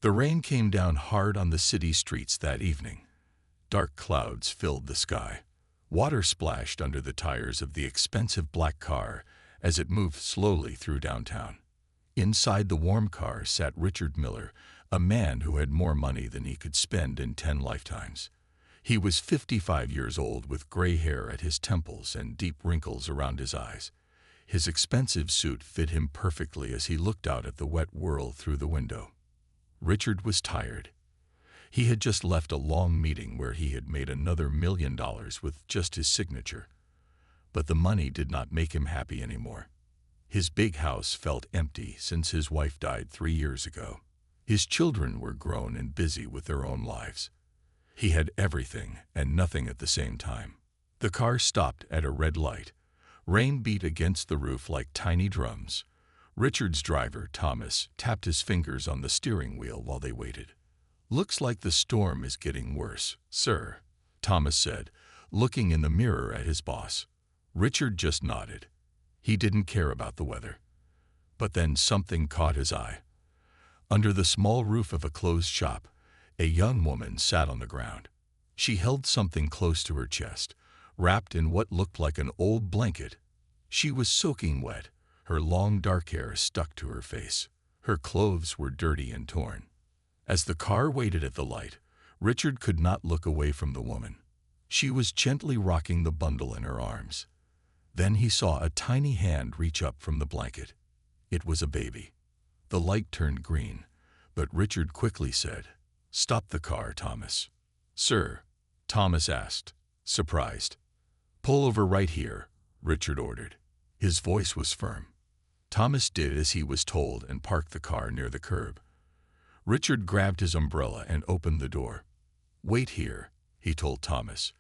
The rain came down hard on the city streets that evening. Dark clouds filled the sky. Water splashed under the tires of the expensive black car as it moved slowly through downtown. Inside the warm car sat Richard Miller, a man who had more money than he could spend in 10 lifetimes. He was 55 years old with gray hair at his temples and deep wrinkles around his eyes. His expensive suit fit him perfectly as he looked out at the wet world through the window. Richard was tired. He had just left a long meeting where he had made another $1 million with just his signature. But the money did not make him happy anymore. His big house felt empty since his wife died 3 years ago. His children were grown and busy with their own lives. He had everything and nothing at the same time. The car stopped at a red light. Rain beat against the roof like tiny drums. Richard's driver, Thomas, tapped his fingers on the steering wheel while they waited. "Looks like the storm is getting worse, sir," Thomas said, looking in the mirror at his boss. Richard just nodded. He didn't care about the weather. But then something caught his eye. Under the small roof of a closed shop, a young woman sat on the ground. She held something close to her chest, wrapped in what looked like an old blanket. She was soaking wet. Her long dark hair stuck to her face. Her clothes were dirty and torn. As the car waited at the light, Richard could not look away from the woman. She was gently rocking the bundle in her arms. Then he saw a tiny hand reach up from the blanket. It was a baby. The light turned green, but Richard quickly said, "Stop the car, Thomas." "Sir?" Thomas asked, surprised. "Pull over right here," Richard ordered. His voice was firm. Thomas did as he was told and parked the car near the curb. Richard grabbed his umbrella and opened the door. "Wait here," he told Thomas.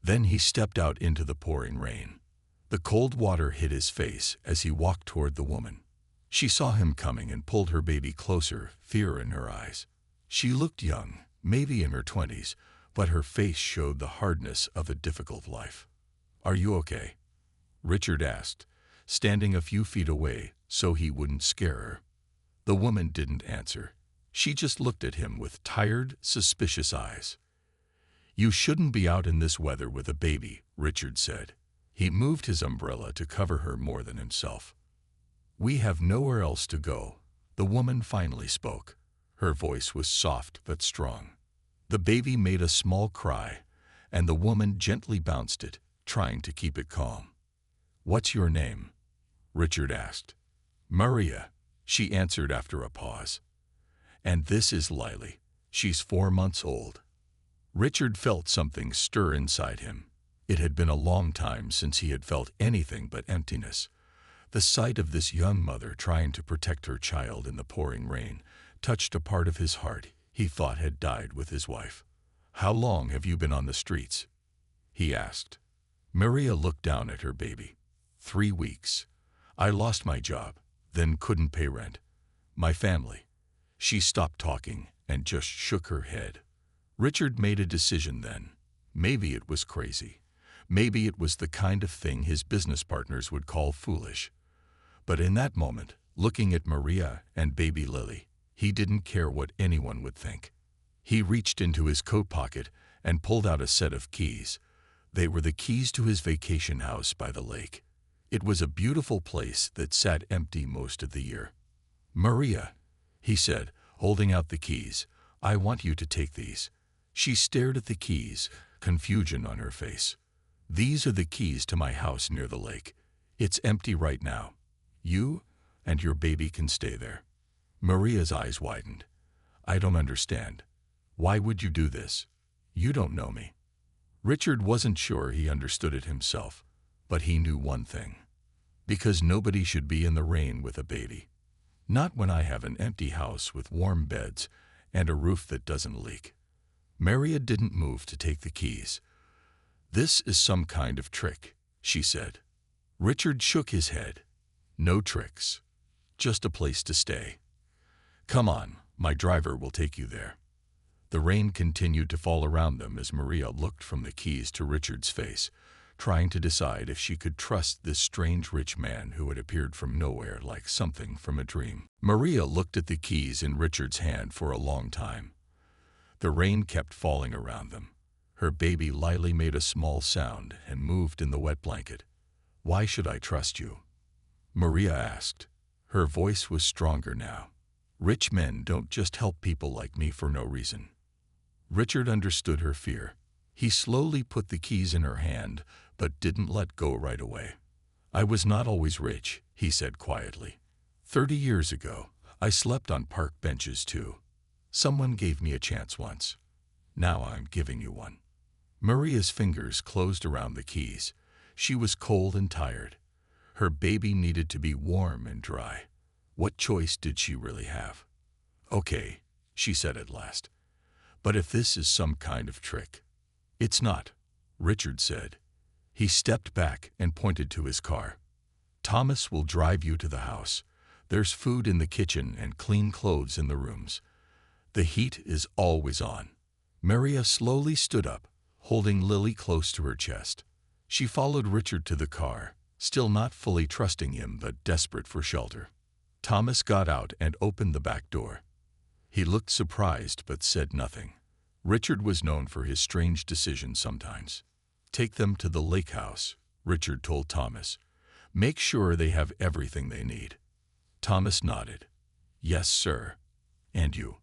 Then he stepped out into the pouring rain. The cold water hit his face as he walked toward the woman. She saw him coming and pulled her baby closer, fear in her eyes. She looked young, maybe in her 20s, but her face showed the hardness of a difficult life. "Are you okay?" Richard asked, standing a few feet away so he wouldn't scare her. The woman didn't answer. She just looked at him with tired, suspicious eyes. "You shouldn't be out in this weather with a baby," Richard said. He moved his umbrella to cover her more than himself. "We have nowhere else to go," the woman finally spoke. Her voice was soft but strong. The baby made a small cry, and the woman gently bounced it, trying to keep it calm. "What's your name?" Richard asked. "Maria," she answered after a pause. "And this is Lily. She's 4 months old." Richard felt something stir inside him. It had been a long time since he had felt anything but emptiness. The sight of this young mother trying to protect her child in the pouring rain touched a part of his heart he thought had died with his wife. "How long have you been on the streets?" he asked. Maria looked down at her baby. 3 weeks. I lost my job, then couldn't pay rent. My family." She stopped talking and just shook her head. Richard made a decision then. Maybe it was crazy. Maybe it was the kind of thing his business partners would call foolish. But in that moment, looking at Maria and baby Lily, he didn't care what anyone would think. He reached into his coat pocket and pulled out a set of keys. They were the keys to his vacation house by the lake. It was a beautiful place that sat empty most of the year. "Maria," he said, holding out the keys, "I want you to take these." She stared at the keys, confusion on her face. "These are the keys to my house near the lake. It's empty right now. You and your baby can stay there." Maria's eyes widened. "I don't understand. Why would you do this? You don't know me." Richard wasn't sure he understood it himself, but he knew one thing. Because nobody should be in the rain with a baby. Not when I have an empty house with warm beds and a roof that doesn't leak. Maria didn't move to take the keys. "This is some kind of trick," she said. Richard shook his head. "No tricks. Just a place to stay. Come on, my driver will take you there." The rain continued to fall around them as Maria looked from the keys to Richard's face, trying to decide if she could trust this strange rich man who had appeared from nowhere like something from a dream. Maria looked at the keys in Richard's hand for a long time. The rain kept falling around them. Her baby Lily made a small sound and moved in the wet blanket. "Why should I trust you?" Maria asked. Her voice was stronger now. "Rich men don't just help people like me for no reason." Richard understood her fear. He slowly put the keys in her hand, but didn't let go right away. "I was not always rich," he said quietly. 30 years ago, I slept on park benches too. Someone gave me a chance once. Now I'm giving you one." Maria's fingers closed around the keys. She was cold and tired. Her baby needed to be warm and dry. What choice did she really have? "Okay," she said at last. "But if this is some kind of trick—" "It's not," Richard said. He stepped back and pointed to his car. "Thomas will drive you to the house. There's food in the kitchen and clean clothes in the rooms. The heat is always on." Maria slowly stood up, holding Lily close to her chest. She followed Richard to the car, still not fully trusting him but desperate for shelter. Thomas got out and opened the back door. He looked surprised but said nothing. Richard was known for his strange decisions sometimes. "Take them to the lake house," Richard told Thomas. "Make sure they have everything they need." Thomas nodded. "Yes, sir. And you?"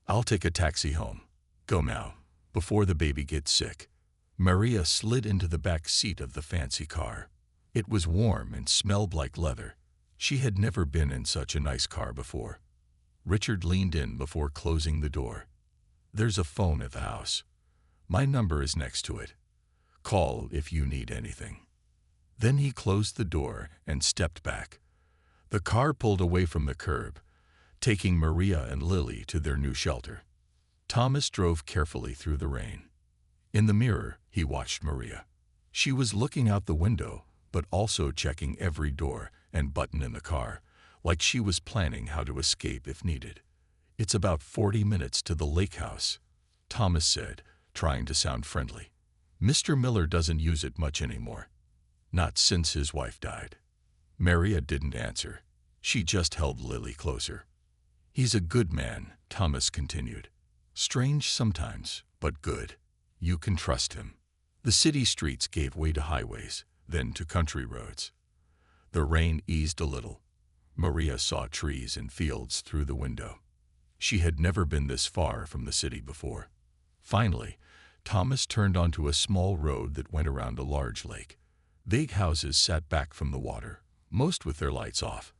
"I'll take a taxi home. Go now, before the baby gets sick." Maria slid into the back seat of the fancy car. It was warm and smelled like leather. She had never been in such a nice car before. Richard leaned in before closing the door. "There's a phone at the house. My number is next to it. Call if you need anything." Then he closed the door and stepped back. The car pulled away from the curb, taking Maria and Lily to their new shelter. Thomas drove carefully through the rain. In the mirror, he watched Maria. She was looking out the window, but also checking every door and button in the car, like she was planning how to escape if needed. "It's about 40 minutes to the lake house," Thomas said, trying to sound friendly. "Mr. Miller doesn't use it much anymore. Not since his wife died." Maria didn't answer. She just held Lily closer. "He's a good man," Thomas continued. "Strange sometimes, but good. You can trust him." The city streets gave way to highways, then to country roads. The rain eased a little. Maria saw trees and fields through the window. She had never been this far from the city before. Finally, Thomas turned onto a small road that went around a large lake. Big houses sat back from the water, most with their lights off.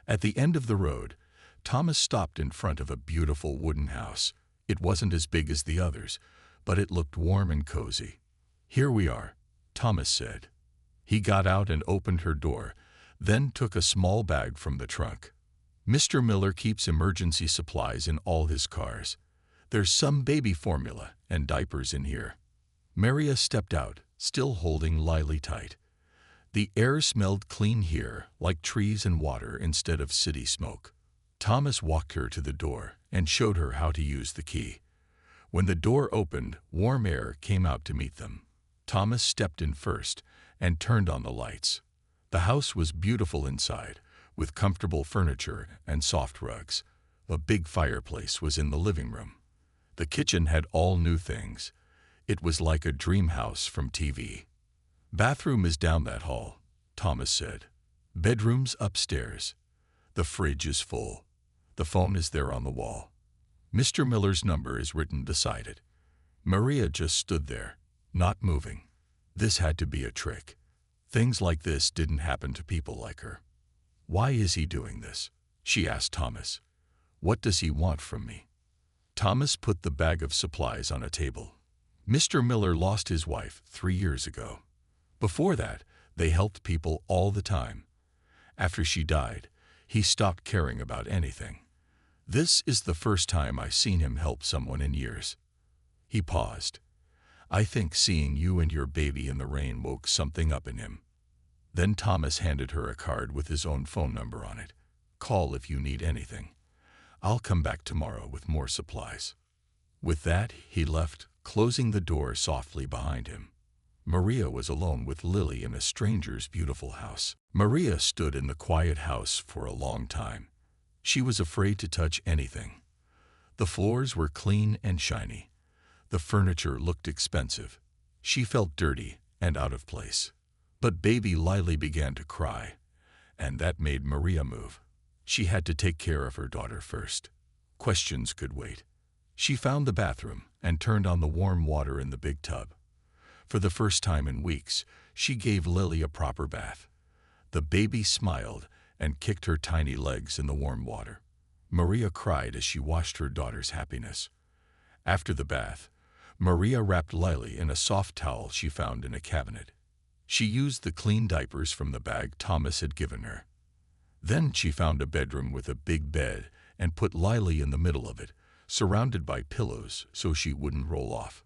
At the end of the road, Thomas stopped in front of a beautiful wooden house. It wasn't as big as the others, but it looked warm and cozy. "Here we are," Thomas said. He got out and opened her door, then took a small bag from the trunk. "Mr. Miller keeps emergency supplies in all his cars. There's some baby formula and diapers in here." Maria stepped out, still holding Lily tight. The air smelled clean here, like trees and water instead of city smoke. Thomas walked her to the door and showed her how to use the key. When the door opened, warm air came out to meet them. Thomas stepped in first and turned on the lights. The house was beautiful inside, with comfortable furniture and soft rugs. A big fireplace was in the living room. The kitchen had all new things. It was like a dream house from TV. "Bathroom is down that hall," Thomas said. "Bedroom's upstairs. The fridge is full. The phone is there on the wall. Mr. Miller's number is written beside it." Maria just stood there, not moving. This had to be a trick. Things like this didn't happen to people like her. "Why is he doing this?" she asked Thomas. "What does he want from me?" Thomas put the bag of supplies on a table. "Mr. Miller lost his wife 3 years ago. Before that, they helped people all the time. After she died, he stopped caring about anything. This is the first time I've seen him help someone in years." He paused. "I think seeing you and your baby in the rain woke something up in him." Then Thomas handed her a card with his own phone number on it. "Call if you need anything. I'll come back tomorrow with more supplies." With that, he left, closing the door softly behind him. Maria was alone with Lily in a stranger's beautiful house. Maria stood in the quiet house for a long time. She was afraid to touch anything. The floors were clean and shiny. The furniture looked expensive. She felt dirty and out of place. But baby Lily began to cry, and that made Maria move. She had to take care of her daughter first. Questions could wait. She found the bathroom and turned on the warm water in the big tub. For the first time in weeks, she gave Lily a proper bath. The baby smiled and kicked her tiny legs in the warm water. Maria cried as she watched her daughter's happiness. After the bath, Maria wrapped Lily in a soft towel she found in a cabinet. She used the clean diapers from the bag Thomas had given her. Then she found a bedroom with a big bed and put Lily in the middle of it, surrounded by pillows so she wouldn't roll off.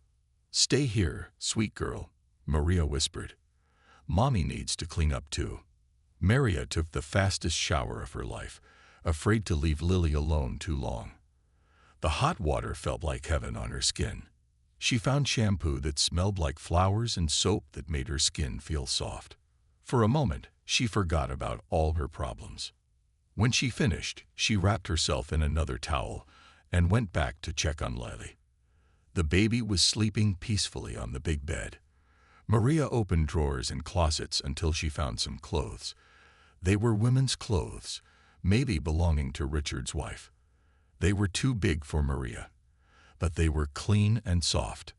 "Stay here, sweet girl," Maria whispered. "Mommy needs to clean up too." Maria took the fastest shower of her life, afraid to leave Lily alone too long. The hot water felt like heaven on her skin. She found shampoo that smelled like flowers and soap that made her skin feel soft. For a moment, she forgot about all her problems. When she finished, she wrapped herself in another towel and went back to check on Lily. The baby was sleeping peacefully on the big bed. Maria opened drawers and closets until she found some clothes. They were women's clothes, maybe belonging to Richard's wife. They were too big for Maria, but they were clean and soft.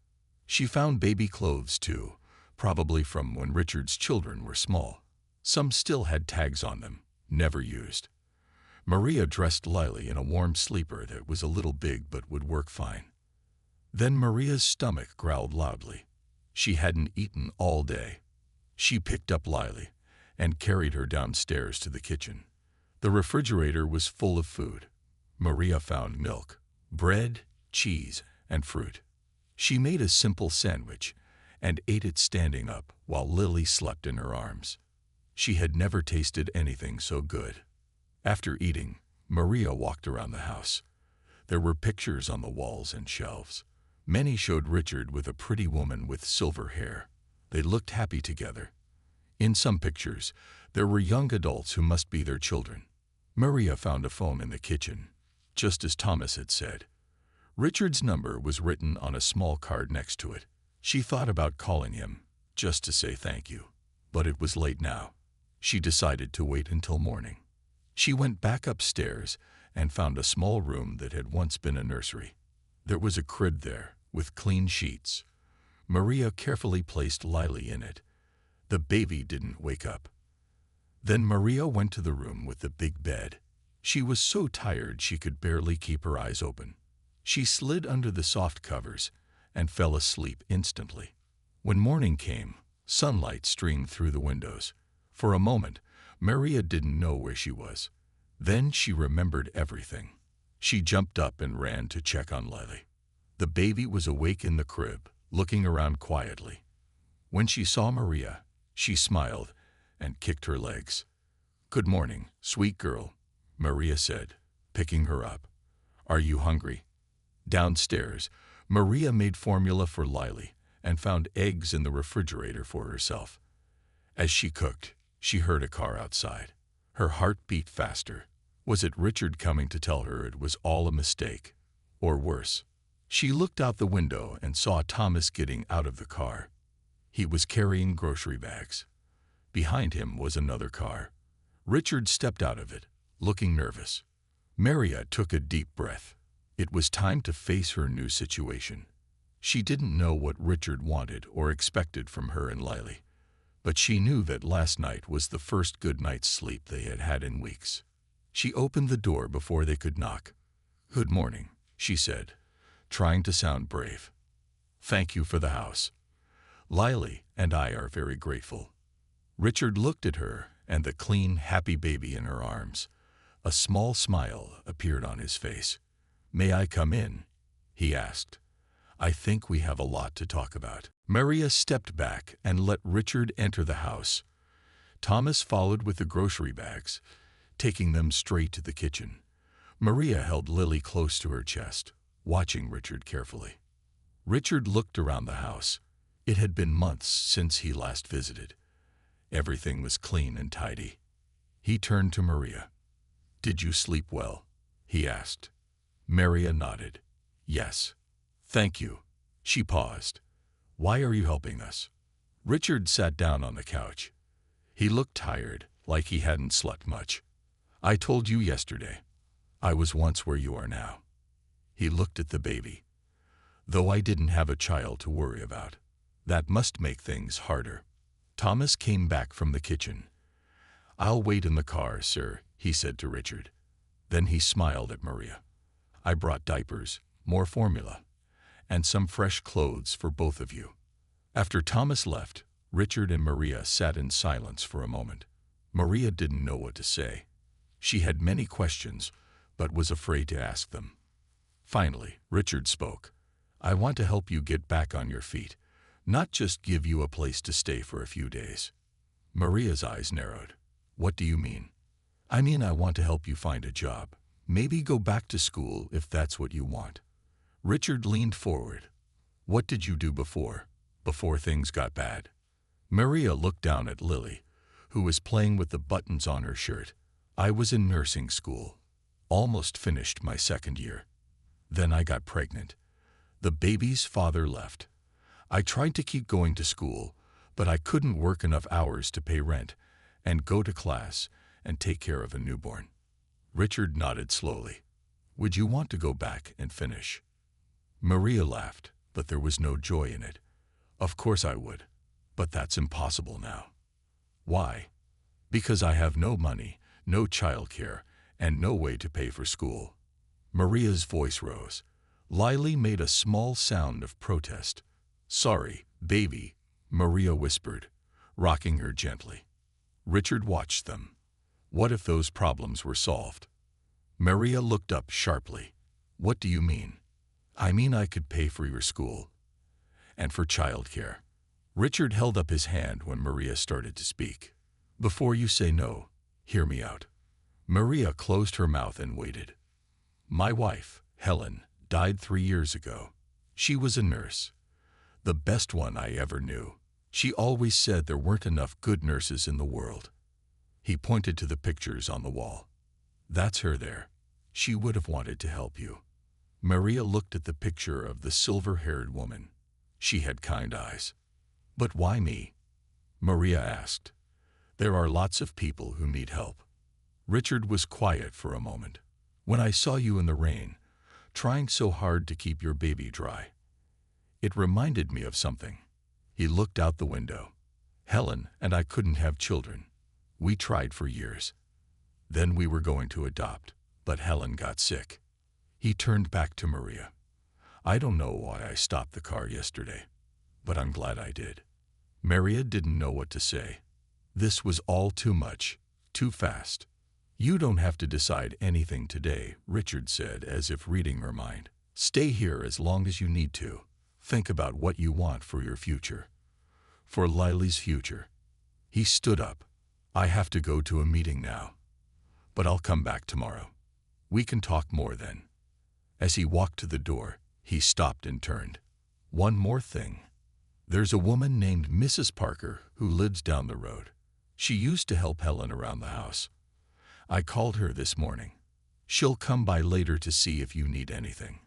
She found baby clothes too, probably from when Richard's children were small. Some still had tags on them, never used. Maria dressed Lily in a warm sleeper that was a little big but would work fine. Then Maria's stomach growled loudly. She hadn't eaten all day. She picked up Lily and carried her downstairs to the kitchen. The refrigerator was full of food. Maria found milk, bread, cheese, and fruit. She made a simple sandwich and ate it standing up while Lily slept in her arms. She had never tasted anything so good. After eating, Maria walked around the house. There were pictures on the walls and shelves. Many showed Richard with a pretty woman with silver hair. They looked happy together. In some pictures, there were young adults who must be their children. Maria found a phone in the kitchen, just as Thomas had said. Richard's number was written on a small card next to it. She thought about calling him, just to say thank you, but it was late now. She decided to wait until morning. She went back upstairs and found a small room that had once been a nursery. There was a crib there, with clean sheets. Maria carefully placed Lily in it. The baby didn't wake up. Then Maria went to the room with the big bed. She was so tired she could barely keep her eyes open. She slid under the soft covers and fell asleep instantly. When morning came, sunlight streamed through the windows. For a moment, Maria didn't know where she was. Then she remembered everything. She jumped up and ran to check on Lily. The baby was awake in the crib, looking around quietly. When she saw Maria, she smiled and kicked her legs. "Good morning, sweet girl," Maria said, picking her up. "Are you hungry?" Downstairs, Maria made formula for Lily and found eggs in the refrigerator for herself. As she cooked, she heard a car outside. Her heart beat faster. Was it Richard coming to tell her it was all a mistake? Or worse? She looked out the window and saw Thomas getting out of the car. He was carrying grocery bags. Behind him was another car. Richard stepped out of it, looking nervous. Maria took a deep breath. It was time to face her new situation. She didn't know what Richard wanted or expected from her and Lily, but she knew that last night was the first good night's sleep they had had in weeks. She opened the door before they could knock. "Good morning," she said, trying to sound brave. "Thank you for the house. Lily and I are very grateful." Richard looked at her and the clean, happy baby in her arms. A small smile appeared on his face. "May I come in?" he asked. "I think we have a lot to talk about." Maria stepped back and let Richard enter the house. Thomas followed with the grocery bags, taking them straight to the kitchen. Maria held Lily close to her chest, watching Richard carefully. Richard looked around the house. It had been months since he last visited. Everything was clean and tidy. He turned to Maria. "Did you sleep well?" he asked. Maria nodded. "Yes. Thank you." She paused. "Why are you helping us?" Richard sat down on the couch. He looked tired, like he hadn't slept much. "I told you yesterday. I was once where you are now." He looked at the baby. "Though I didn't have a child to worry about. That must make things harder." Thomas came back from the kitchen. "I'll wait in the car, sir," he said to Richard. Then he smiled at Maria. "I brought diapers, more formula, and some fresh clothes for both of you." After Thomas left, Richard and Maria sat in silence for a moment. Maria didn't know what to say. She had many questions, but was afraid to ask them. Finally, Richard spoke. "I want to help you get back on your feet, not just give you a place to stay for a few days." Maria's eyes narrowed. "What do you mean?" "I mean I want to help you find a job. Maybe go back to school if that's what you want." Richard leaned forward. "What did you do before things got bad?" Maria looked down at Lily, who was playing with the buttons on her shirt. "I was in nursing school. Almost finished my second year. Then I got pregnant. The baby's father left. I tried to keep going to school, but I couldn't work enough hours to pay rent and go to class and take care of a newborn." Richard nodded slowly. "Would you want to go back and finish?" Maria laughed, but there was no joy in it. "Of course I would, but that's impossible now." "Why?" "Because I have no money, no childcare, and no way to pay for school." Maria's voice rose. Lily made a small sound of protest. "Sorry, baby," Maria whispered, rocking her gently. Richard watched them. What if those problems were solved? Maria looked up sharply. "What do you mean?" "I mean I could pay for your school. And for childcare." Richard held up his hand when Maria started to speak. "Before you say no, hear me out." Maria closed her mouth and waited. "My wife, Helen, died 3 years ago. She was a nurse. The best one I ever knew. She always said there weren't enough good nurses in the world." He pointed to the pictures on the wall. "That's her there. She would have wanted to help you." Maria looked at the picture of the silver-haired woman. She had kind eyes. "But why me?" Maria asked. "There are lots of people who need help." Richard was quiet for a moment. "When I saw you in the rain, trying so hard to keep your baby dry, it reminded me of something." He looked out the window. "Helen and I couldn't have children. We tried for years. Then we were going to adopt, but Helen got sick." He turned back to Maria. "I don't know why I stopped the car yesterday, but I'm glad I did." Maria didn't know what to say. This was all too much, too fast. "You don't have to decide anything today," Richard said, as if reading her mind. "Stay here as long as you need to. Think about what you want for your future. For Lily's future." He stood up. "I have to go to a meeting now, but I'll come back tomorrow. We can talk more then." As he walked to the door, he stopped and turned. "One more thing. There's a woman named Mrs. Parker who lives down the road. She used to help Helen around the house. I called her this morning. She'll come by later to see if you need anything."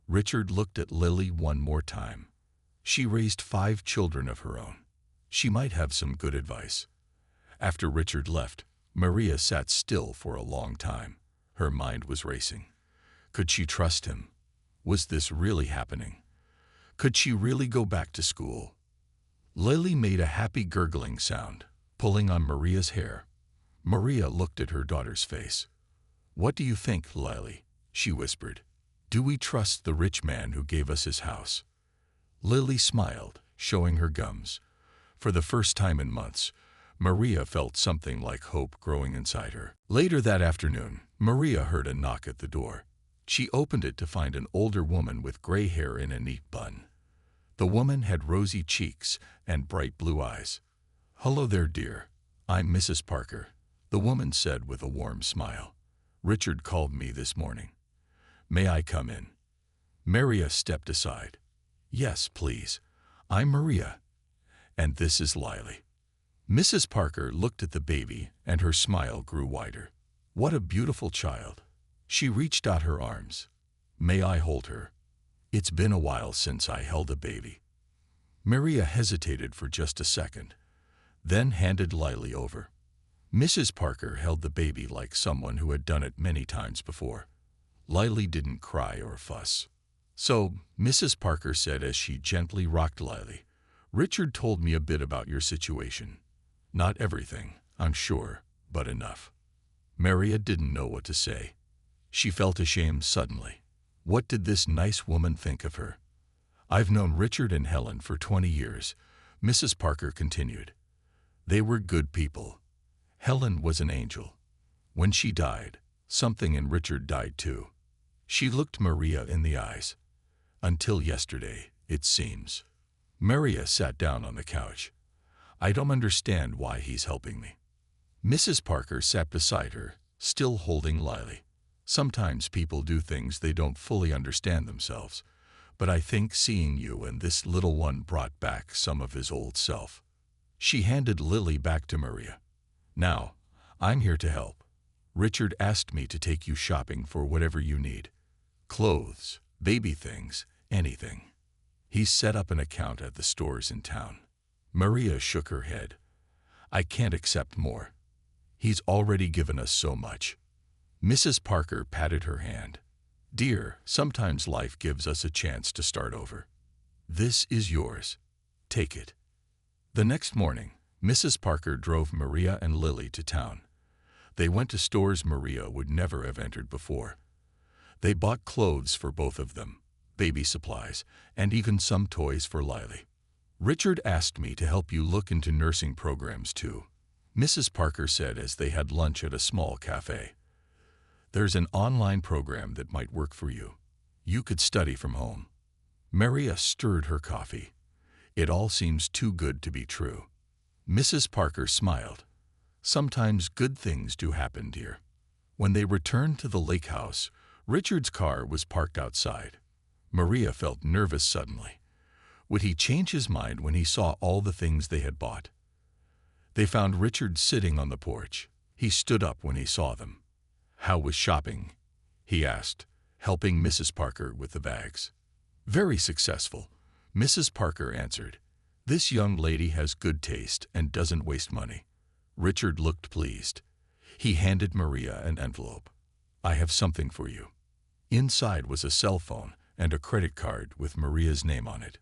Richard looked at Lily one more time. She raised 5 children of her own. She might have some good advice. After Richard left, Maria sat still for a long time. Her mind was racing. Could she trust him? Was this really happening? Could she really go back to school? Lily made a happy gurgling sound, pulling on Maria's hair. Maria looked at her daughter's face. "What do you think, Lily?" she whispered. "Do we trust the rich man who gave us his house?" Lily smiled, showing her gums. For the first time in months, Maria felt something like hope growing inside her. Later that afternoon, Maria heard a knock at the door. She opened it to find an older woman with gray hair in a neat bun. The woman had rosy cheeks and bright blue eyes. "Hello there, dear. I'm Mrs. Parker," the woman said with a warm smile. "Richard called me this morning. May I come in?" Maria stepped aside. "Yes, please. I'm Maria, and this is Lily." Mrs. Parker looked at the baby, and her smile grew wider. "What a beautiful child." She reached out her arms. "May I hold her? It's been a while since I held a baby." Maria hesitated for just a second, then handed Lily over. Mrs. Parker held the baby like someone who had done it many times before. Lily didn't cry or fuss. "So," Mrs. Parker said as she gently rocked Lily, "Richard told me a bit about your situation. Not everything, I'm sure, but enough." Maria didn't know what to say. She felt ashamed suddenly. What did this nice woman think of her? "I've known Richard and Helen for 20 years, Mrs. Parker continued. "They were good people. Helen was an angel. When she died, something in Richard died too." She looked Maria in the eyes. "Until yesterday, it seems." Maria sat down on the couch. "I don't understand why he's helping me." Mrs. Parker sat beside her, still holding Lily. "Sometimes people do things they don't fully understand themselves, but I think seeing you and this little one brought back some of his old self." She handed Lily back to Maria. "Now, I'm here to help. Richard asked me to take you shopping for whatever you need. Clothes, baby things, anything. He's set up an account at the stores in town." Maria shook her head. "I can't accept more. He's already given us so much." Mrs. Parker patted her hand. "Dear, sometimes life gives us a chance to start over. This is yours. Take it." The next morning, Mrs. Parker drove Maria and Lily to town. They went to stores Maria would never have entered before. They bought clothes for both of them, baby supplies, and even some toys for Lily. "Richard asked me to help you look into nursing programs too," Mrs. Parker said as they had lunch at a small cafe. "There's an online program that might work for you. You could study from home." Maria stirred her coffee. "It all seems too good to be true." Mrs. Parker smiled. "Sometimes good things do happen, dear." When they returned to the lake house, Richard's car was parked outside. Maria felt nervous suddenly. Would he change his mind when he saw all the things they had bought? They found Richard sitting on the porch. He stood up when he saw them. "How was shopping?" he asked, helping Mrs. Parker with the bags. "Very successful," Mrs. Parker answered. "This young lady has good taste and doesn't waste money." Richard looked pleased. He handed Maria an envelope. "I have something for you." Inside was a cell phone and a credit card with Maria's name on it.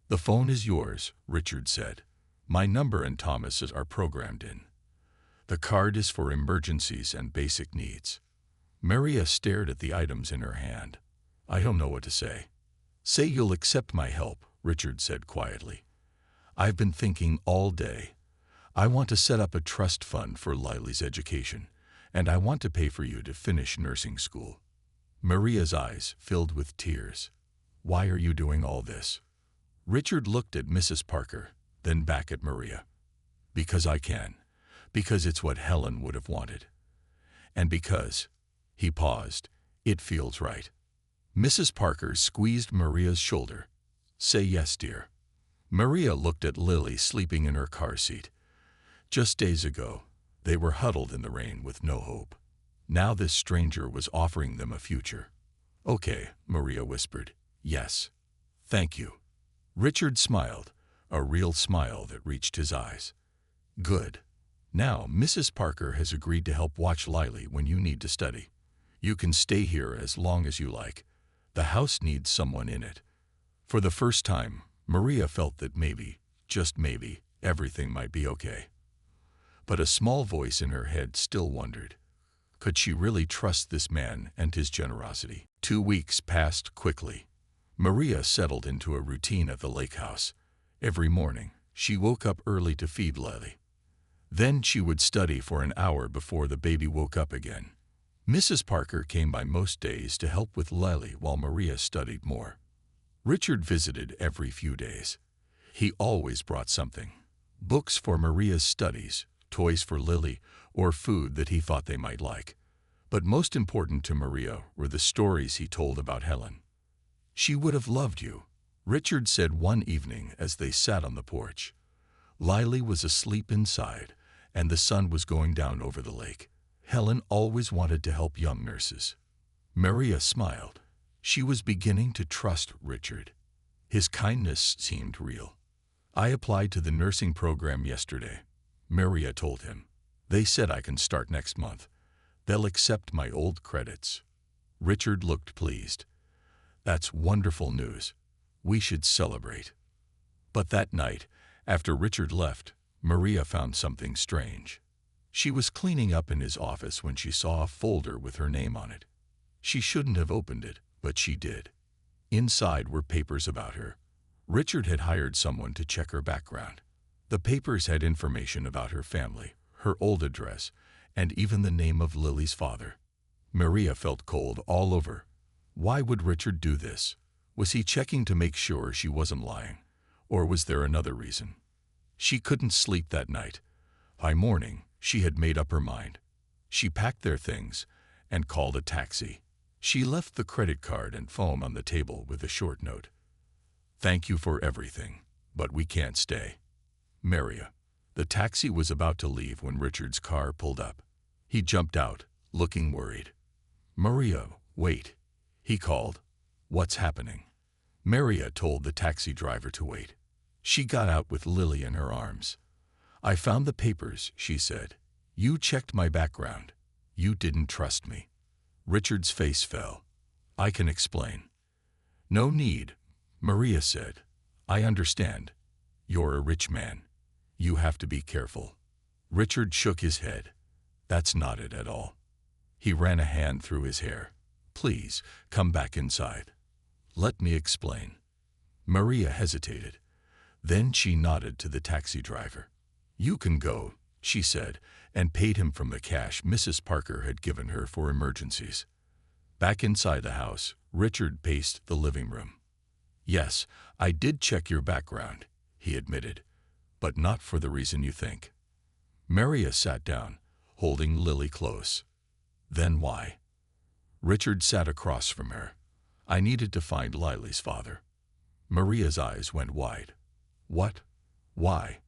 "The phone is yours," Richard said. "My number and Thomas's are programmed in. The card is for emergencies and basic needs." Maria stared at the items in her hand. "I don't know what to say." "Say you'll accept my help," Richard said quietly. "I've been thinking all day. I want to set up a trust fund for Lily's education, and I want to pay for you to finish nursing school." Maria's eyes filled with tears. "Why are you doing all this?" Richard looked at Mrs. Parker, then back at Maria. "Because I can. Because it's what Helen would have wanted. And because," he paused, "it feels right." Mrs. Parker squeezed Maria's shoulder. "Say yes, dear." Maria looked at Lily sleeping in her car seat. Just days ago, they were huddled in the rain with no hope. Now this stranger was offering them a future. "Okay," Maria whispered. "Yes. Thank you." Richard smiled, a real smile that reached his eyes. "Good. Now Mrs. Parker has agreed to help watch Lily when you need to study. You can stay here as long as you like. The house needs someone in it." For the first time, Maria felt that maybe, just maybe, everything might be okay. But a small voice in her head still wondered, could she really trust this man and his generosity? 2 weeks passed quickly. Maria settled into a routine at the lake house. Every morning, she woke up early to feed Lily. Then she would study for an hour before the baby woke up again. Mrs. Parker came by most days to help with Lily while Maria studied more. Richard visited every few days. He always brought something: books for Maria's studies, toys for Lily, or food that he thought they might like. But most important to Maria were the stories he told about Helen. "She would have loved you. Richard said one evening as they sat on the porch. Lily was asleep inside, and the sun was going down over the lake. Helen always wanted to help young nurses. Maria smiled. She was beginning to trust Richard. His kindness seemed real. I applied to the nursing program yesterday, Maria told him. They said I can start next month. They'll accept my old credits. Richard looked pleased. That's wonderful news. We should celebrate. But that night, after Richard left, Maria found something strange. She was cleaning up in his office when she saw a folder with her name on it. She shouldn't have opened it, but she did. Inside were papers about her. Richard had hired someone to check her background. The papers had information about her family, her old address, and even the name of Lily's father. Maria felt cold all over. Why would Richard do this? Was he checking to make sure she wasn't lying? Or was there another reason? She couldn't sleep that night. By morning, she had made up her mind. She packed their things and called a taxi. She left the credit card and phone on the table with a short note. Thank you for everything, but we can't stay. Maria. The taxi was about to leave when Richard's car pulled up. He jumped out, looking worried. Maria, wait. He called. What's happening? Maria told the taxi driver to wait. She got out with Lily in her arms. I found the papers, she said. You checked my background. You didn't trust me. Richard's face fell. I can explain. No need, Maria said. I understand. You're a rich man. You have to be careful. Richard shook his head. That's not it at all. He ran a hand through his hair. Please, come back inside. Let me explain. Maria hesitated. Then she nodded to the taxi driver. You can go, she said, and paid him from the cash Mrs. Parker had given her for emergencies. Back inside the house, Richard paced the living room. Yes, I did check your background, he admitted, but not for the reason you think. Maria sat down, holding Lily close. Then why? Richard sat across from her. I needed to find Lily's father. Maria's eyes went wide. What? Why?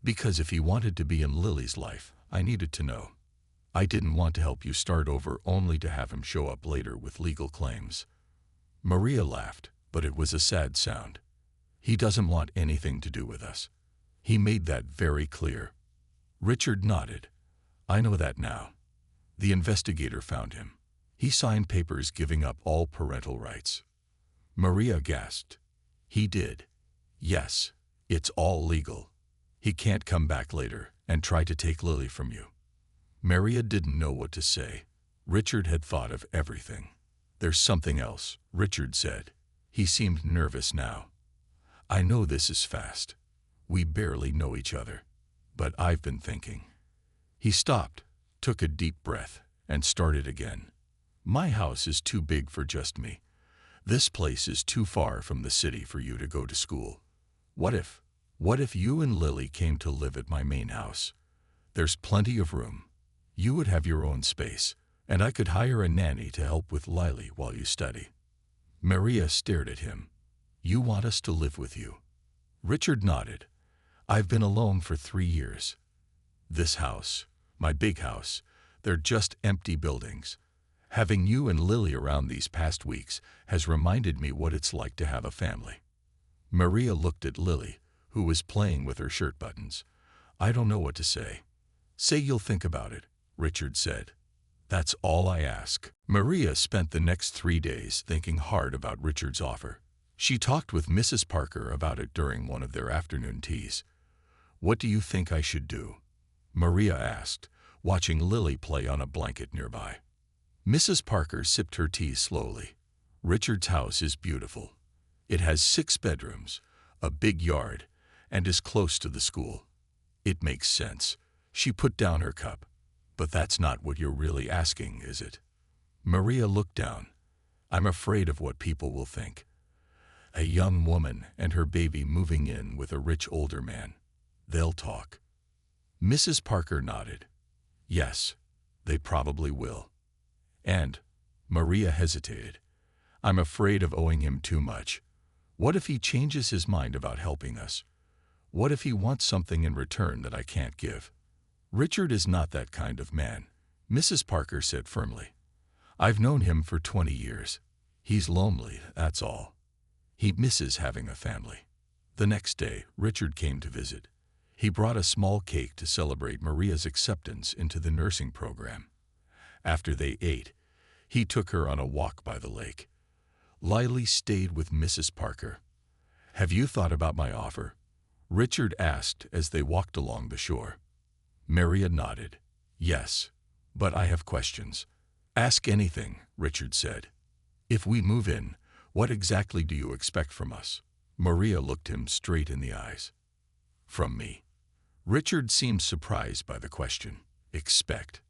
Because if he wanted to be in Lily's life, I needed to know. I didn't want to help you start over only to have him show up later with legal claims. Maria laughed, but it was a sad sound. He doesn't want anything to do with us. He made that very clear. Richard nodded. I know that now. The investigator found him. He signed papers giving up all parental rights. Maria gasped. He did. Yes, it's all legal. He can't come back later and try to take Lily from you. Maria didn't know what to say. Richard had thought of everything. There's something else, Richard said. He seemed nervous now. I know this is fast. We barely know each other. But I've been thinking. He stopped, took a deep breath, and started again. My house is too big for just me. This place is too far from the city for you to go to school. What if you and Lily came to live at my main house? There's plenty of room. You would have your own space, and I could hire a nanny to help with Lily while you study. Maria stared at him. You want us to live with you? Richard nodded. I've been alone for 3 years. This house, my big house, they're just empty buildings. Having you and Lily around these past weeks has reminded me what it's like to have a family. Maria looked at Lily, who was playing with her shirt buttons. I don't know what to say. Say you'll think about it, Richard said. That's all I ask. Maria spent the next 3 days thinking hard about Richard's offer. She talked with Mrs. Parker about it during one of their afternoon teas. What do you think I should do? Maria asked, watching Lily play on a blanket nearby. Mrs. Parker sipped her tea slowly. Richard's house is beautiful. It has 6 bedrooms, a big yard, and is close to the school. It makes sense. She put down her cup. But that's not what you're really asking, is it? Maria looked down. I'm afraid of what people will think. A young woman and her baby moving in with a rich older man. They'll talk. Mrs. Parker nodded. Yes, they probably will. And, Maria hesitated. I'm afraid of owing him too much. What if he changes his mind about helping us? What if he wants something in return that I can't give? Richard is not that kind of man, Mrs. Parker said firmly. I've known him for 20 years. He's lonely, that's all. He misses having a family. The next day, Richard came to visit. He brought a small cake to celebrate Maria's acceptance into the nursing program. After they ate, he took her on a walk by the lake. Lily stayed with Mrs. Parker. Have you thought about my offer? Richard asked as they walked along the shore. Maria nodded. Yes, but I have questions. Ask anything, Richard said. If we move in, what exactly do you expect from us? Maria looked him straight in the eyes. From me. Richard seemed surprised by the question. Expect?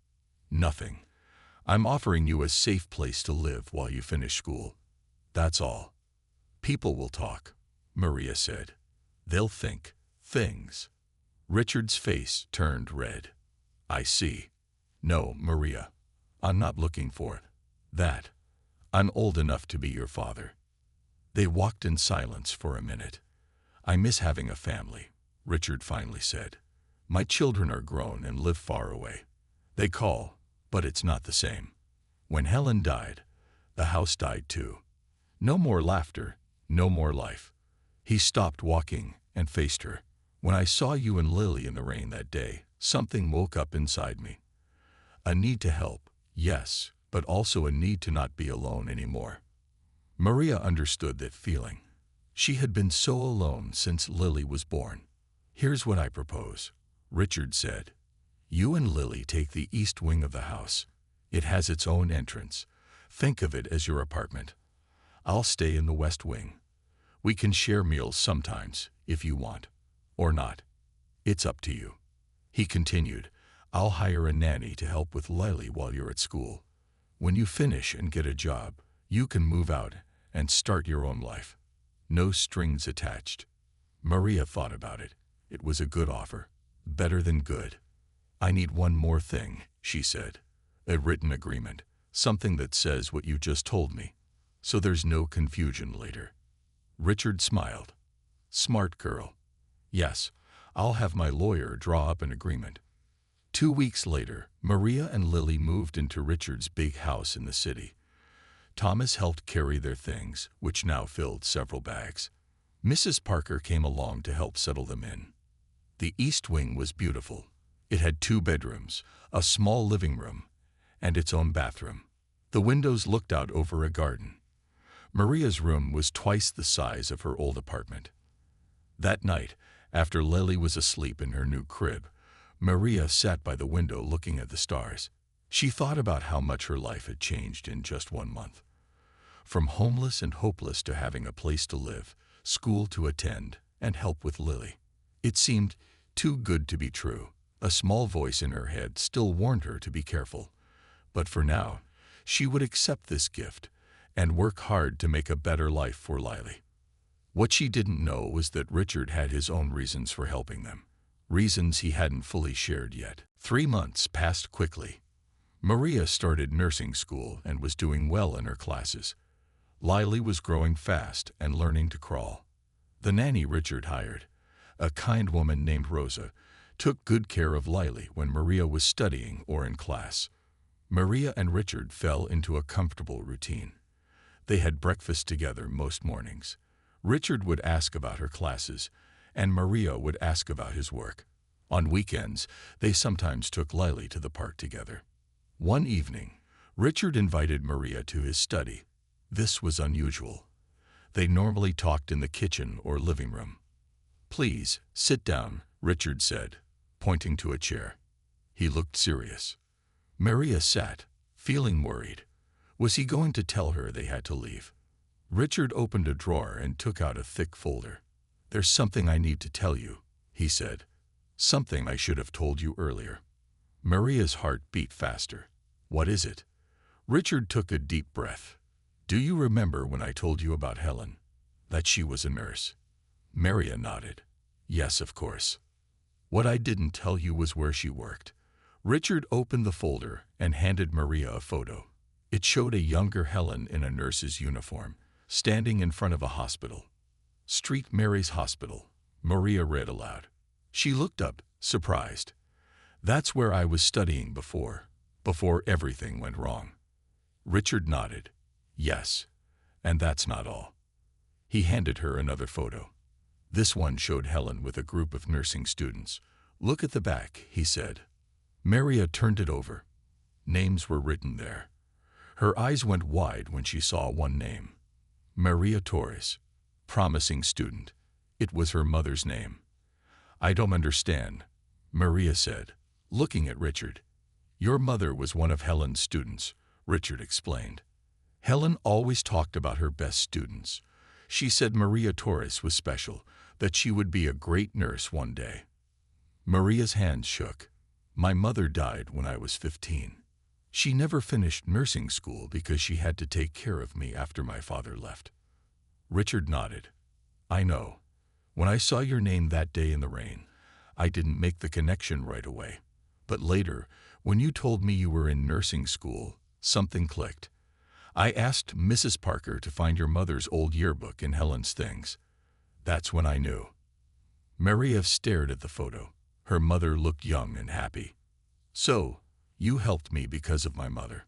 Nothing. I'm offering you a safe place to live while you finish school. That's all. People will talk, Maria said. They'll think things. Richard's face turned red. I see. No, Maria. I'm not looking for that. I'm old enough to be your father. They walked in silence for a minute. I miss having a family, Richard finally said. My children are grown and live far away. They call, but it's not the same. When Helen died, the house died too. No more laughter, no more life. He stopped walking and faced her. When I saw you and Lily in the rain that day, something woke up inside me. A need to help, yes, but also a need to not be alone anymore. Maria understood that feeling. She had been so alone since Lily was born. Here's what I propose, Richard said. You and Lily take the east wing of the house. It has its own entrance. Think of it as your apartment. I'll stay in the west wing. We can share meals sometimes, if you want. Or not. It's up to you. He continued, I'll hire a nanny to help with Lily while you're at school. When you finish and get a job, you can move out and start your own life. No strings attached. Maria thought about it. It was a good offer. Better than good. I need one more thing, she said. A written agreement. Something that says what you just told me. So there's no confusion later. Richard smiled. Smart girl. Yes, I'll have my lawyer draw up an agreement. 2 weeks later, Maria and Lily moved into Richard's big house in the city. Thomas helped carry their things, which now filled several bags. Mrs. Parker came along to help settle them in. The east wing was beautiful. It had 2 bedrooms, a small living room, and its own bathroom. The windows looked out over a garden. Maria's room was twice the size of her old apartment. That night, after Lily was asleep in her new crib, Maria sat by the window looking at the stars. She thought about how much her life had changed in just 1 month. From homeless and hopeless to having a place to live, school to attend, and help with Lily. It seemed too good to be true. A small voice in her head still warned her to be careful. But for now, she would accept this gift and work hard to make a better life for Lily. What she didn't know was that Richard had his own reasons for helping them. Reasons he hadn't fully shared yet. 3 months passed quickly. Maria started nursing school and was doing well in her classes. Lily was growing fast and learning to crawl. The nanny Richard hired, a kind woman named Rosa, took good care of Lily when Maria was studying or in class. Maria and Richard fell into a comfortable routine. They had breakfast together most mornings. Richard would ask about her classes, and Maria would ask about his work. On weekends, they sometimes took Lily to the park together. One evening, Richard invited Maria to his study. This was unusual. They normally talked in the kitchen or living room. Please, sit down, Richard said, pointing to a chair. He looked serious. Maria sat, feeling worried. Was he going to tell her they had to leave? Richard opened a drawer and took out a thick folder. There's something I need to tell you, he said. Something I should have told you earlier. Maria's heart beat faster. What is it? Richard took a deep breath. Do you remember when I told you about Helen? That she was a nurse? Maria nodded. Yes, of course. What I didn't tell you was where she worked. Richard opened the folder and handed Maria a photo. It showed a younger Helen in a nurse's uniform, standing in front of a hospital. St. Mary's Hospital, Maria read aloud. She looked up, surprised. That's where I was studying before everything went wrong. Richard nodded. Yes, and that's not all. He handed her another photo. This one showed Helen with a group of nursing students. Look at the back, he said. Maria turned it over. Names were written there. Her eyes went wide when she saw one name. Maria Torres. Promising student. It was her mother's name. I don't understand, Maria said, looking at Richard. Your mother was one of Helen's students, Richard explained. Helen always talked about her best students. She said Maria Torres was special, that she would be a great nurse one day. Maria's hands shook. My mother died when I was 15. She never finished nursing school because she had to take care of me after my father left. Richard nodded. I know. When I saw your name that day in the rain, I didn't make the connection right away. But later, when you told me you were in nursing school, something clicked. I asked Mrs. Parker to find your mother's old yearbook in Helen's things. That's when I knew. Maria stared at the photo. Her mother looked young and happy. So, you helped me because of my mother.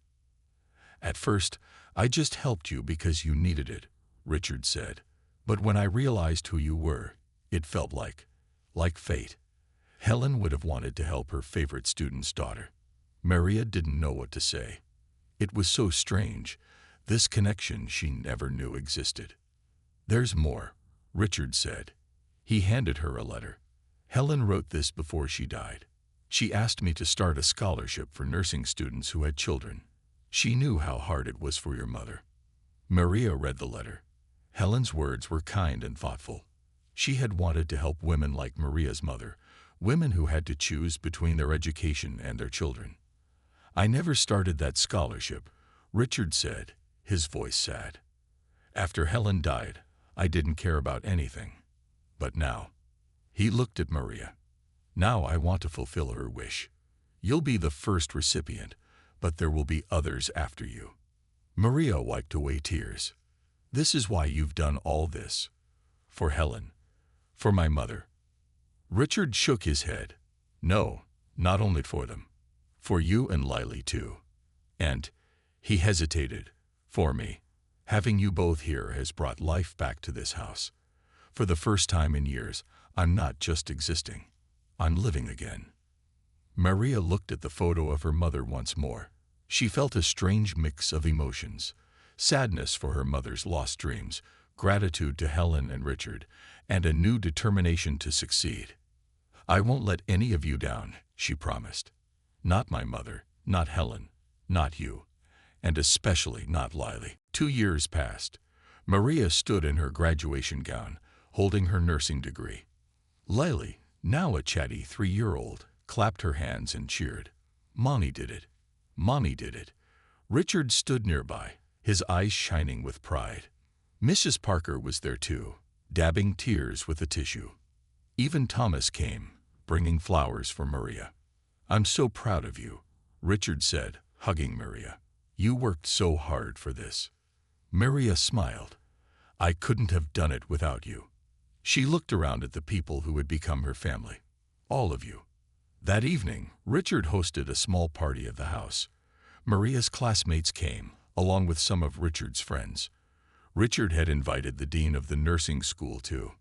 At first, I just helped you because you needed it, Richard said. But when I realized who you were, it felt like fate. Helen would have wanted to help her favorite student's daughter. Maria didn't know what to say. It was so strange, this connection she never knew existed. There's more, Richard said. He handed her a letter. Helen wrote this before she died. She asked me to start a scholarship for nursing students who had children. She knew how hard it was for your mother. Maria read the letter. Helen's words were kind and thoughtful. She had wanted to help women like Maria's mother, women who had to choose between their education and their children. I never started that scholarship, Richard said, his voice sad. After Helen died, I didn't care about anything. But now, he looked at Maria. Now I want to fulfill her wish. You'll be the first recipient, but there will be others after you. Maria wiped away tears. This is why you've done all this. For Helen. For my mother. Richard shook his head. No, not only for them. For you and Lily too. And, he hesitated, for me. Having you both here has brought life back to this house. For the first time in years, I'm not just existing. I'm living again. Maria looked at the photo of her mother once more. She felt a strange mix of emotions. Sadness for her mother's lost dreams, gratitude to Helen and Richard, and a new determination to succeed. I won't let any of you down, she promised. Not my mother, not Helen, not you, and especially not Lily. 2 years passed. Maria stood in her graduation gown, holding her nursing degree. Lily, now a chatty 3-year-old, clapped her hands and cheered. Mommy did it. Mommy did it. Richard stood nearby, his eyes shining with pride. Mrs. Parker was there too, dabbing tears with a tissue. Even Thomas came, bringing flowers for Maria. I'm so proud of you, Richard said, hugging Maria. You worked so hard for this. Maria smiled. I couldn't have done it without you. She looked around at the people who had become her family. All of you. That evening, Richard hosted a small party at the house. Maria's classmates came, along with some of Richard's friends. Richard had invited the dean of the nursing school too.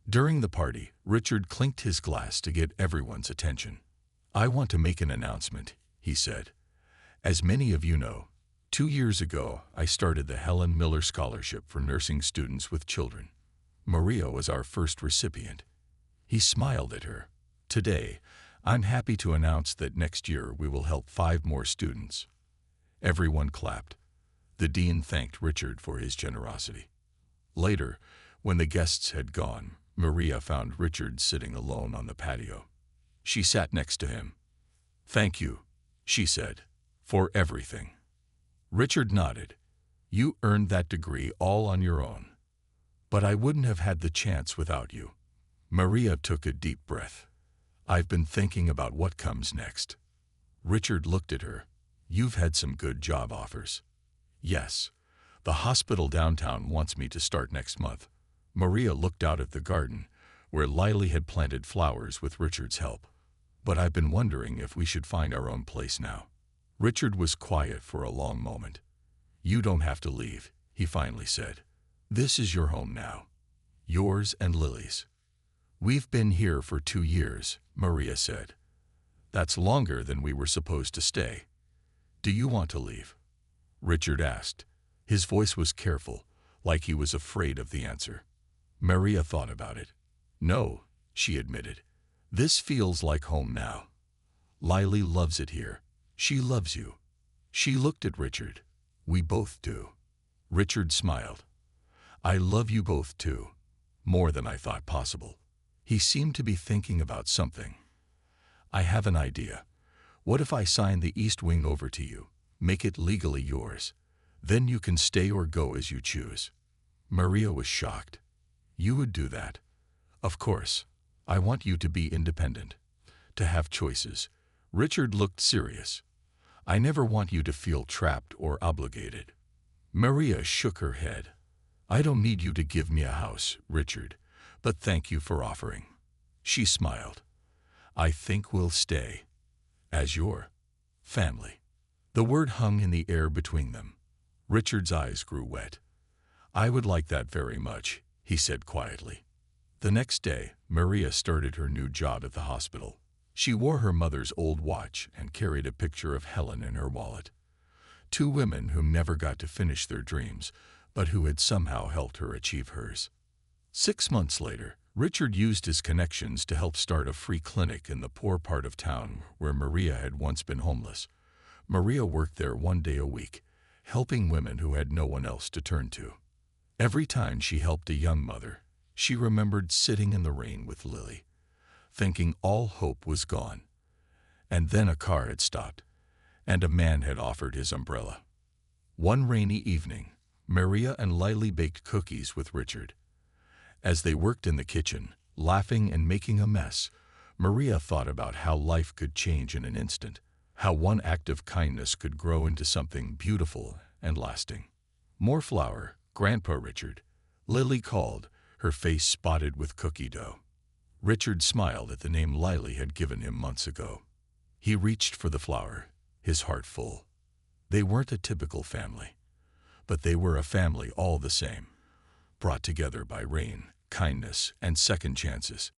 During the party, Richard clinked his glass to get everyone's attention. I want to make an announcement, he said. As many of you know, 2 years ago, I started the Helen Miller Scholarship for nursing students with children. Maria was our first recipient. He smiled at her. Today, I'm happy to announce that next year we will help 5 more students. Everyone clapped. The dean thanked Richard for his generosity. Later, when the guests had gone, Maria found Richard sitting alone on the patio. She sat next to him. Thank you, she said, for everything. Richard nodded. You earned that degree all on your own. But I wouldn't have had the chance without you. Maria took a deep breath. I've been thinking about what comes next. Richard looked at her. You've had some good job offers. Yes, the hospital downtown wants me to start next month. Maria looked out at the garden, where Lily had planted flowers with Richard's help. "But I've been wondering if we should find our own place now." Richard was quiet for a long moment. "You don't have to leave," he finally said. "This is your home now. Yours and Lily's." "We've been here for 2 years," Maria said. "That's longer than we were supposed to stay. Do you want to leave?" Richard asked. His voice was careful, like he was afraid of the answer. Maria thought about it. "No," she admitted. "This feels like home now. Lily loves it here. She loves you." She looked at Richard. "We both do." Richard smiled. "I love you both too, more than I thought possible." He seemed to be thinking about something. "I have an idea. What if I sign the East Wing over to you, make it legally yours? Then you can stay or go as you choose." Maria was shocked. "You would do that?" "Of course. I want you to be independent, to have choices." Richard looked serious. "I never want you to feel trapped or obligated." Maria shook her head. "I don't need you to give me a house, Richard, but thank you for offering." She smiled. "I think we'll stay as your family." The word hung in the air between them. Richard's eyes grew wet. "I would like that very much," he said quietly. The next day, Maria started her new job at the hospital. She wore her mother's old watch and carried a picture of Helen in her wallet. Two women who never got to finish their dreams, but who had somehow helped her achieve hers. 6 months later, Richard used his connections to help start a free clinic in the poor part of town where Maria had once been homeless. Maria worked there 1 day a week, helping women who had no one else to turn to. Every time she helped a young mother, she remembered sitting in the rain with Lily, thinking all hope was gone. And then a car had stopped, and a man had offered his umbrella. One rainy evening, Maria and Lily baked cookies with Richard. As they worked in the kitchen, laughing and making a mess, Maria thought about how life could change in an instant, how one act of kindness could grow into something beautiful and lasting. "More flour, Grandpa Richard," Lily called, her face spotted with cookie dough. Richard smiled at the name Lily had given him months ago. He reached for the flour, his heart full. They weren't a typical family, but they were a family all the same, brought together by rain, kindness, and second chances.